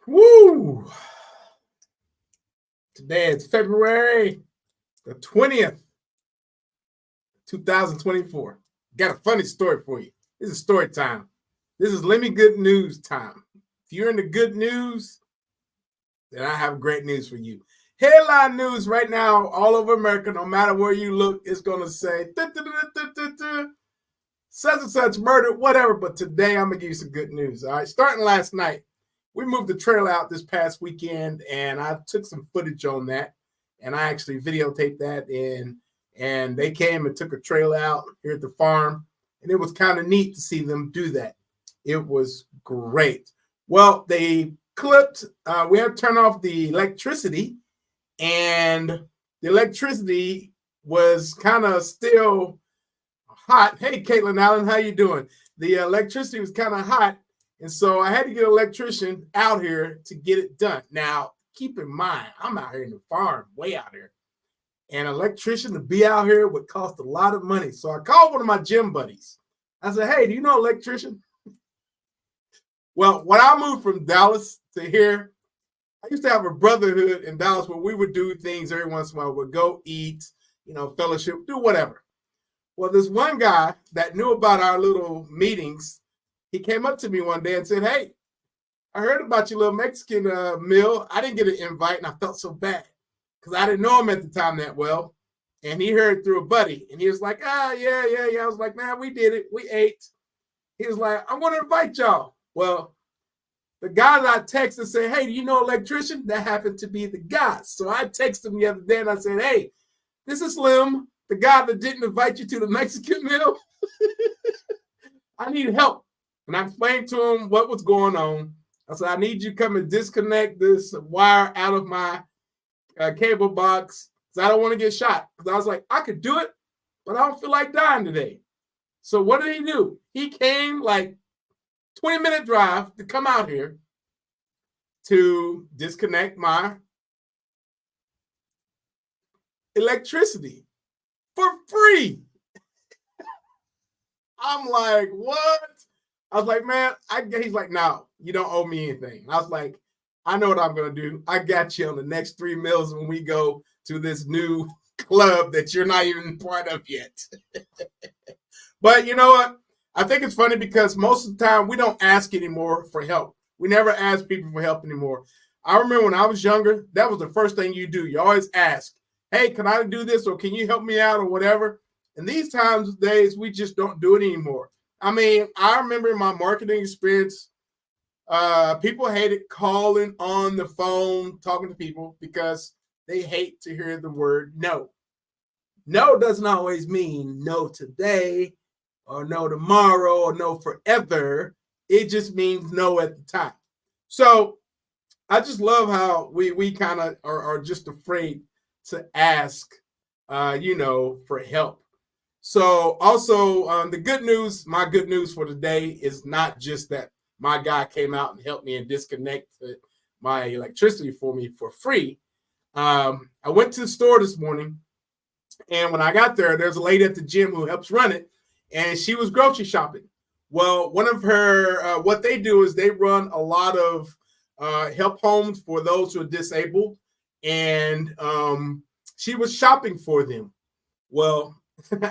Woo! Today is February the 20th, 2024. Got a funny story for you. This is story time. This is Lemmy Good news time. If you're into good news, then I have great news for you. Headline news right now, all over America, no matter where you look, it's going to say such and such murder, whatever. But today I'm going to give you some good news. All right, starting last night, we moved the trailer out this past weekend, and I took some footage on that, and I actually videotaped that, and they came and took a trailer out here at the farm, and it was kind of neat to see them do that. It was great. Well, they clipped, we had to turn off the electricity, and the electricity was kind of still hot. Hey, Caitlin Allen, how you doing? The electricity was kind of hot, and so I had to get an electrician out here to get it done. Now, keep in mind, I'm out here in the farm, way out here, and an electrician to be out here would cost a lot of money. So I called one of my gym buddies. I said, hey, do you know an electrician? Well, when I moved from Dallas to here, I used to have a brotherhood in Dallas where we would do things every once in a while. We'd go eat, fellowship, do whatever. Well, this one guy that knew about our little meetings, he came up to me one day and said, hey, I heard about your little Mexican meal. I didn't get an invite, and I felt so bad because I didn't know him at the time that well. And he heard through a buddy, and he was like, yeah. I was like, man, we did it. We ate. He was like, I'm going to invite y'all. Well, the guy that I texted said, hey, do you know an electrician? That happened to be the guy. So I texted him the other day, and I said, hey, this is Slim, the guy that didn't invite you to the Mexican meal. I need help. And I explained to him what was going on. I said, I need you to come and disconnect this wire out of my cable box because I don't want to get shot. Because I was like, I could do it, but I don't feel like dying today. So what did he do? He came like 20-minute drive to come out here to disconnect my electricity for free. I'm like, what? I was like, man, he's like, no, you don't owe me anything. I was like, I know what I'm going to do. I got you on the next 3 meals when we go to this new club that you're not even part of yet. But you know what? I think it's funny because most of the time we don't ask anymore for help. We never ask people for help anymore. I remember when I was younger, that was the first thing you do. You always ask, hey, can I do this or can you help me out or whatever? And these days, we just don't do it anymore. I mean, I remember in my marketing experience, people hated calling on the phone, talking to people because they hate to hear the word no. No doesn't always mean no today or no tomorrow or no forever. It just means no at the time. So I just love how we kind of are just afraid to ask, for help. So also the good news, my good news for today is not just that my guy came out and helped me and disconnected my electricity for me for free. I went to the store this morning, and when I got there, there's a lady at the gym who helps run it, and she was grocery shopping. Well, one of her, what they do is they run a lot of help homes for those who are disabled, and she was shopping for them. Well,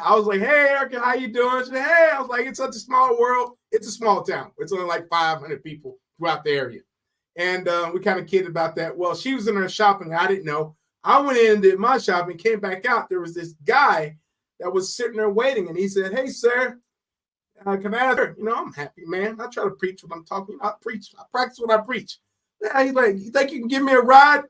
I was like, hey, Erica, how you doing? She said, hey, I was like, it's such a small world. It's a small town. It's only like 500 people throughout the area. And we kind of kidded about that. Well, she was in her shopping. I didn't know. I went in and did my shopping, came back out. There was this guy that was sitting there waiting. And he said, hey, sir, can I ask her? I'm happy, man. I try to preach what I'm talking. I preach. I practice what I preach. Yeah, he's like, you think you can give me a ride?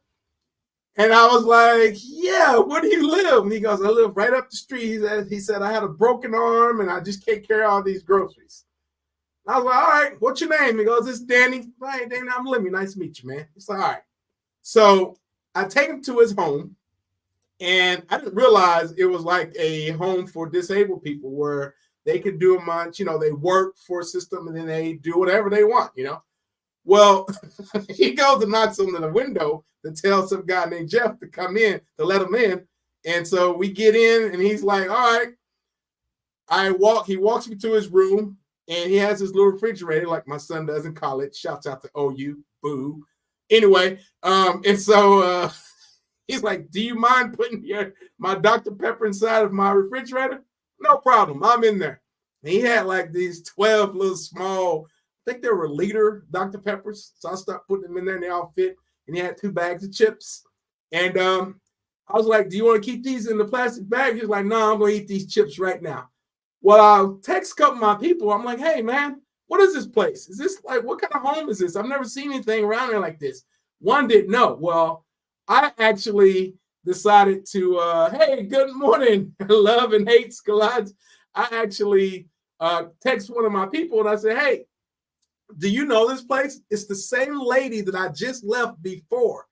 And I was like, yeah, where do you live? And he goes, I live right up the street. He said, I had a broken arm and I just can't carry all these groceries. And I was like, all right, what's your name? He goes, it's Danny. Hey, Danny, I'm Lemmy. Nice to meet you, man. He's like, all right. So I take him to his home, and I didn't realize it was like a home for disabled people where they could do a bunch, they work for a system and then they do whatever they want, Well, he goes and knocks on the window to tell some guy named Jeff to come in, to let him in. And so we get in, and he's like, all right. He walks me to his room, and he has his little refrigerator like my son does in college. Shouts out to OU, boo. Anyway, and so he's like, "Do you mind putting my Dr. Pepper inside of my refrigerator?" No problem. I'm in there. And he had like these 12 little small, I think they were liter Dr. Peppers. So I started putting them in there and they all fit. And he had 2 bags of chips. And I was like, "Do you want to keep these in the plastic bag?" He's like, "No, I'm going to eat these chips right now." Well, I'll text a couple of my people. I'm like, "Hey, man, what is this place? Is this like, what kind of home is this? I've never seen anything around there like this." One didn't know. Well, I actually decided to, hey, good morning, love and hate collides. I actually text one of my people and I said, "Hey, do you know this place? It's the same lady that I just left before."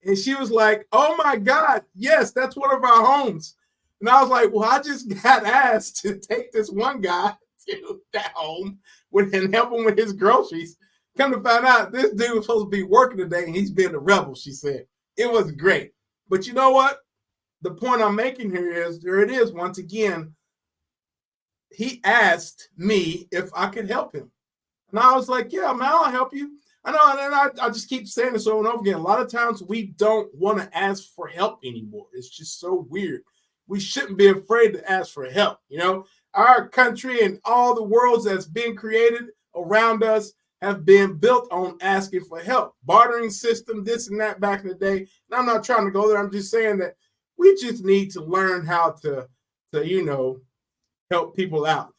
And she was like, "Oh my God, yes, that's one of our homes." And I was like, "Well, I just got asked to take this one guy to that home and help him with his groceries. Come to find out, this dude was supposed to be working today and he's being a rebel," she said. It was great. But you know what? The point I'm making here is, there it is once again. He asked me if I could help him. And I was like, "Yeah, man, I'll help you." I know, and I just keep saying this over and over again. A lot of times we don't want to ask for help anymore. It's just so weird. We shouldn't be afraid to ask for help. You know, our country and all the worlds that's been created around us have been built on asking for help. Bartering system, this and that back in the day. And I'm not trying to go there. I'm just saying that we just need to learn how to help people out.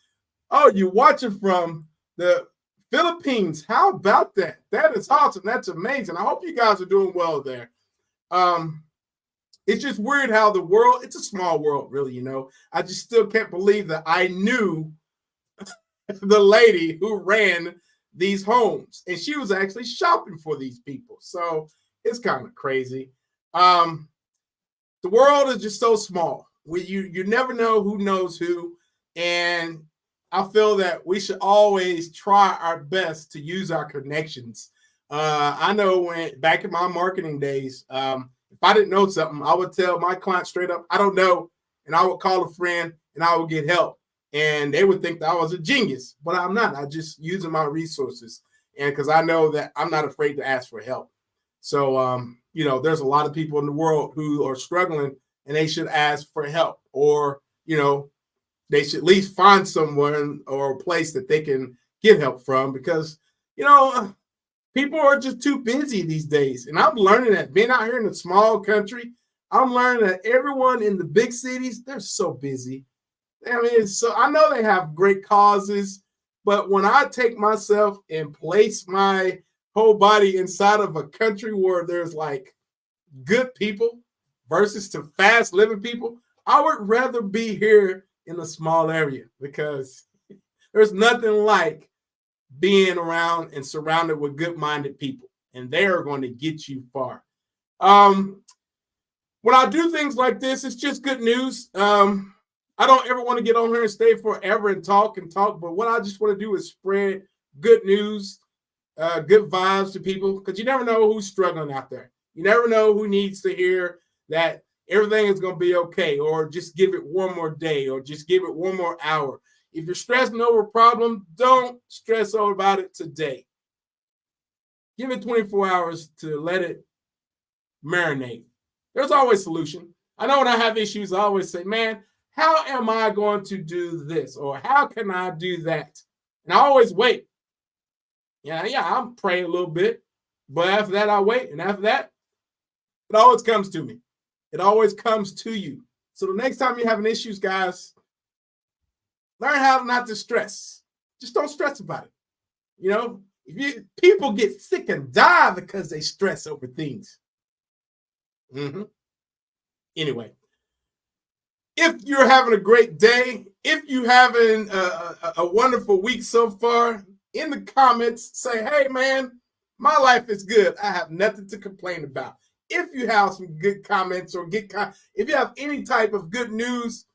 Oh, you're watching from the Philippines. How about that? That is awesome. That's amazing. I hope you guys are doing well there. It's just weird how the world, it's a small world, really, you know. I just still can't believe that I knew the lady who ran these homes, and she was actually shopping for these people. So it's kind of crazy. The world is just so small. You never know who knows who, and I feel that we should always try our best to use our connections. I know when back in my marketing days, if I didn't know something, I would tell my client straight up, "I don't know," and I would call a friend and I would get help. And they would think that I was a genius, but I'm not. I just using my resources, and because I know that I'm not afraid to ask for help. So, there's a lot of people in the world who are struggling, and they should ask for help, or they should at least find someone or a place that they can get help from, because people are just too busy these days. And I'm learning that being out here in a small country, I'm learning that everyone in the big cities, they're so busy. I mean, so I know they have great causes, but when I take myself and place my whole body inside of a country where there's like good people versus to fast living people, I would rather be here in a small area, because there's nothing like being around and surrounded with good-minded people, and they are going to get you far. When I do things like this, it's just good news. I don't ever want to get on here and stay forever and talk, but what I just want to do is spread good news, good vibes to people, because you never know who's struggling out there. You never know who needs to hear that everything is going to be okay, or just give it one more day, or just give it one more hour. If you're stressing over a problem, don't stress over about it today. Give it 24 hours to let it marinate. There's always a solution. I know when I have issues, I always say, "Man, how am I going to do this?" Or "How can I do that?" And I always wait. Yeah, I'll pray a little bit. But after that, I wait. And after that, it always comes to me. It always comes to you. So the next time you're having issues, guys, learn how not to stress. Just don't stress about it. People get sick and die because they stress over things. Anyway, if you're having a great day, if you're having a wonderful week so far, in the comments, say, "Hey, man, my life is good. I have nothing to complain about." If you have some good comments, or if you have any type of good news,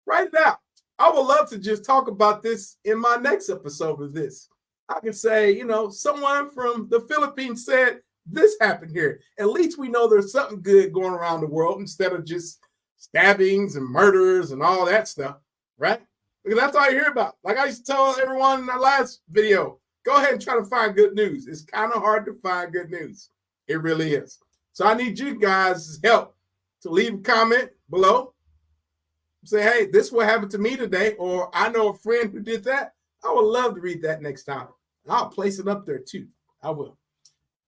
write it out. I would love to just talk about this in my next episode of this. I can say, someone from the Philippines said this happened here. At least we know there's something good going around the world, instead of just stabbings and murders and all that stuff, right? Because that's all you hear about. Like I used to tell everyone in the last video, go ahead and try to find good news. It's kind of hard to find good news. It really is. So I need you guys' help to leave a comment below. Say, hey, this is what happened to me today, or I know a friend who did that. I would love to read that next time. I'll place it up there too. I will.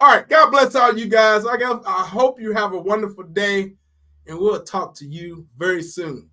All right. God bless all you guys. I hope you have a wonderful day, and we'll talk to you very soon.